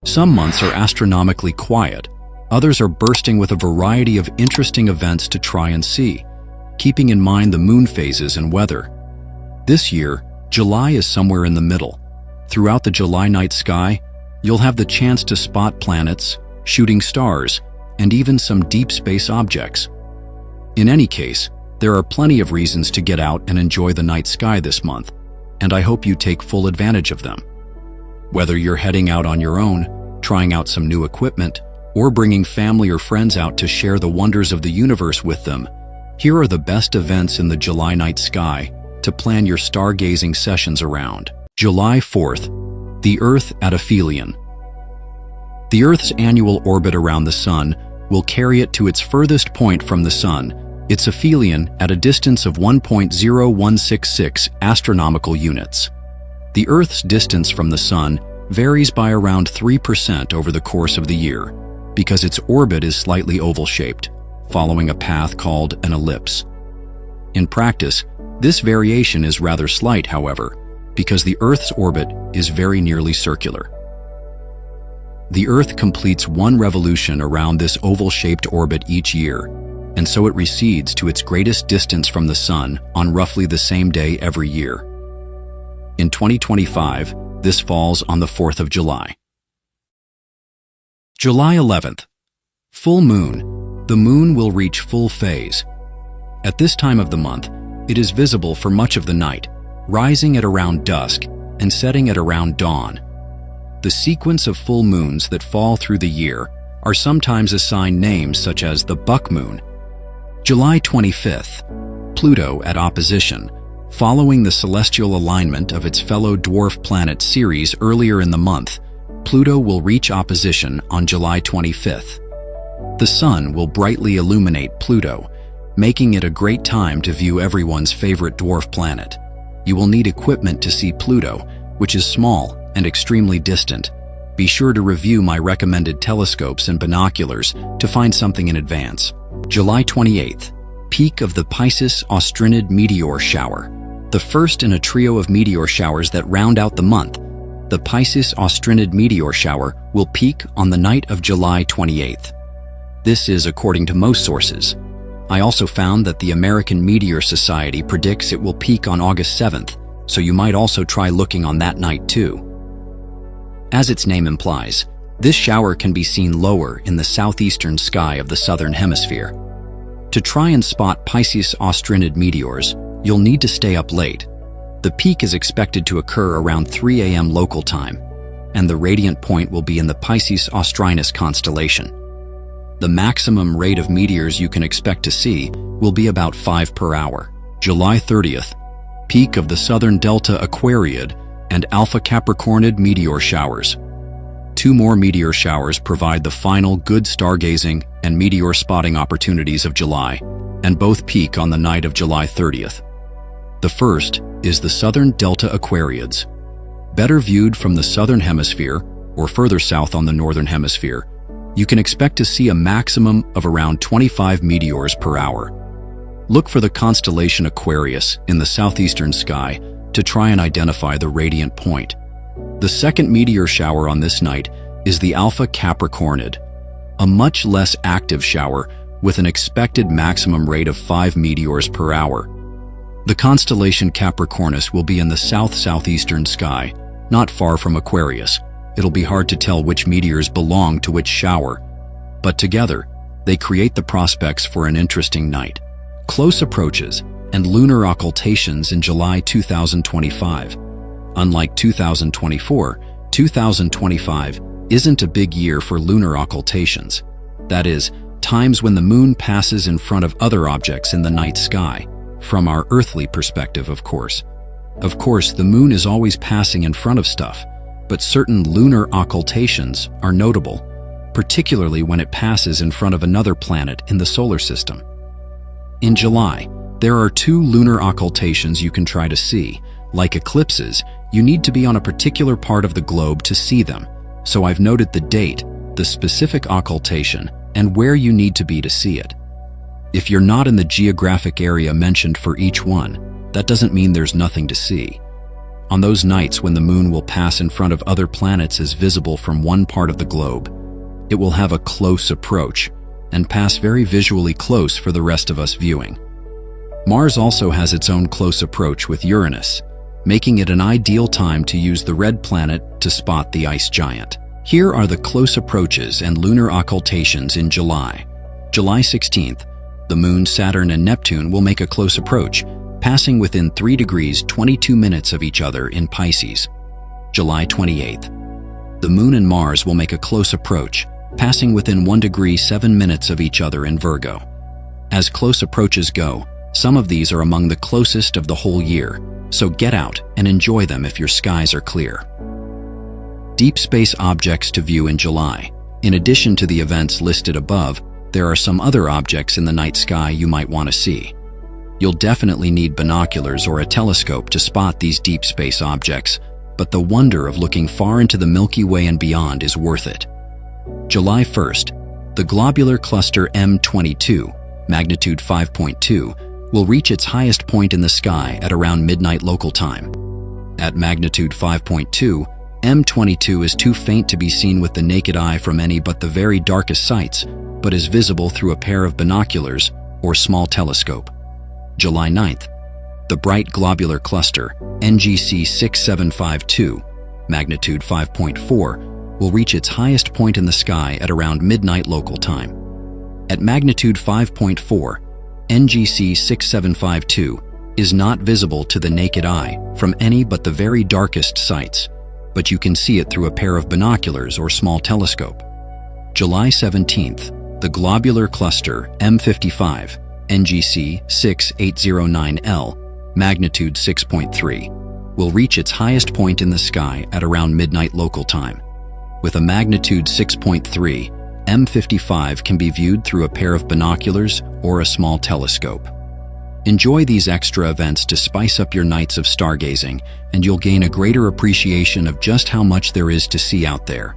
Some months are astronomically quiet. Others are bursting with a variety of interesting events to try and see, keeping in mind the moon phases and weather. This year, July is somewhere in the middle. Throughout the July night sky, you'll have the chance to spot planets, shooting stars, and even some deep space objects. In any case, there are plenty of reasons to get out and enjoy the night sky this month, and I hope you take full advantage of them. Whether you're heading out on your own, trying out some new equipment, or bringing family or friends out to share the wonders of the universe with them, here are the best events in the July night sky to plan your stargazing sessions around. July 4th, the Earth at aphelion. The Earth's annual orbit around the Sun will carry it to its furthest point from the Sun, its aphelion, at a distance of 1.0166 astronomical units. The Earth's distance from the Sun varies by around 3% over the course of the year, because its orbit is slightly oval-shaped, following a path called an ellipse. In practice, this variation is rather slight, however, because the Earth's orbit is very nearly circular. The Earth completes one revolution around this oval-shaped orbit each year, and so it recedes to its greatest distance from the Sun on roughly the same day every year. In 2025, this falls on the 4th of July. July 11th. Full moon. The moon will reach full phase. At this time of the month, it is visible for much of the night, rising at around dusk and setting at around dawn. The sequence of full moons that fall through the year are sometimes assigned names such as the buck moon. July 25th. Pluto at opposition. Following the celestial alignment of its fellow dwarf planet Ceres earlier in the month, Pluto will reach opposition on July 25th. The Sun will brightly illuminate Pluto, making it a great time to view everyone's favorite dwarf planet. You will need equipment to see Pluto, which is small and extremely distant. Be sure to review my recommended telescopes and binoculars to find something in advance. July 28th. Peak of the Pisces-Austrinid meteor shower. The first in a trio of meteor showers that round out the month. The Pisces-Austrinid meteor shower will peak on the night of July 28th. This is according to most sources. I also found that the American Meteor Society predicts it will peak on August 7th, so you might also try looking on that night too. As its name implies, this shower can be seen lower in the southeastern sky of the southern hemisphere. To try and spot Pisces-Austrinid meteors, you'll need to stay up late. The peak is expected to occur around 3 a.m. local time, and the radiant point will be in the Pisces-Austrinus constellation. The maximum rate of meteors you can expect to see will be about 5 per hour. July 30th. Peak of the Southern Delta Aquariid and Alpha Capricornid meteor showers. 2 more meteor showers provide the final good stargazing and meteor spotting opportunities of July, and both peak on the night of July 30th. The first is the Southern Delta Aquariids. Better viewed from the southern hemisphere, or further south on the northern hemisphere, you can expect to see a maximum of around 25 meteors per hour. Look for the constellation Aquarius in the southeastern sky to try and identify the radiant point. The second meteor shower on this night is the Alpha Capricornid, a much less active shower with an expected maximum rate of 5 meteors per hour. The constellation Capricornus will be in the south-southeastern sky, not far from Aquarius. It'll be hard to tell which meteors belong to which shower, but together, they create the prospects for an interesting night. Close approaches and lunar occultations in July 2025. Unlike 2024, 2025 isn't a big year for lunar occultations. That is, times when the moon passes in front of other objects in the night sky, from our earthly perspective, of course. Of course, the moon is always passing in front of stuff, but certain lunar occultations are notable, particularly when it passes in front of another planet in the solar system. In July, there are 2 lunar occultations you can try to see. Like eclipses, you need to be on a particular part of the globe to see them, so I've noted the date, the specific occultation, and where you need to be to see it. If you're not in the geographic area mentioned for each one, that doesn't mean there's nothing to see. On those nights when the moon will pass in front of other planets as visible from one part of the globe, it will have a close approach and pass very visually close for the rest of us viewing. Mars also has its own close approach with Uranus, making it an ideal time to use the red planet to spot the ice giant. Here are the close approaches and lunar occultations in July. July 16th, the Moon, Saturn, and Neptune will make a close approach, passing within 3 degrees 22 minutes of each other in Pisces. July 28th, the Moon and Mars will make a close approach, passing within 1 degree 7 minutes of each other in Virgo. As close approaches go, some of these are among the closest of the whole year, so get out and enjoy them if your skies are clear. Deep space objects to view in July. In addition to the events listed above, there are some other objects in the night sky you might want to see. You'll definitely need binoculars or a telescope to spot these deep space objects, but the wonder of looking far into the Milky Way and beyond is worth it. July 1st, the globular cluster M22, magnitude 5.2, will reach its highest point in the sky at around midnight local time. At magnitude 5.2, M22 is too faint to be seen with the naked eye from any but the very darkest sites, but is visible through a pair of binoculars or small telescope. July 9th, the bright globular cluster NGC 6752, magnitude 5.4, will reach its highest point in the sky at around midnight local time. At magnitude 5.4, NGC 6752 is not visible to the naked eye from any but the very darkest sites, but you can see it through a pair of binoculars or small telescope. July 17th, the globular cluster M55, NGC 6809L, magnitude 6.3, will reach its highest point in the sky at around midnight local time. With a magnitude 6.3, M55 can be viewed through a pair of binoculars or a small telescope. Enjoy these extra events to spice up your nights of stargazing, and you'll gain a greater appreciation of just how much there is to see out there.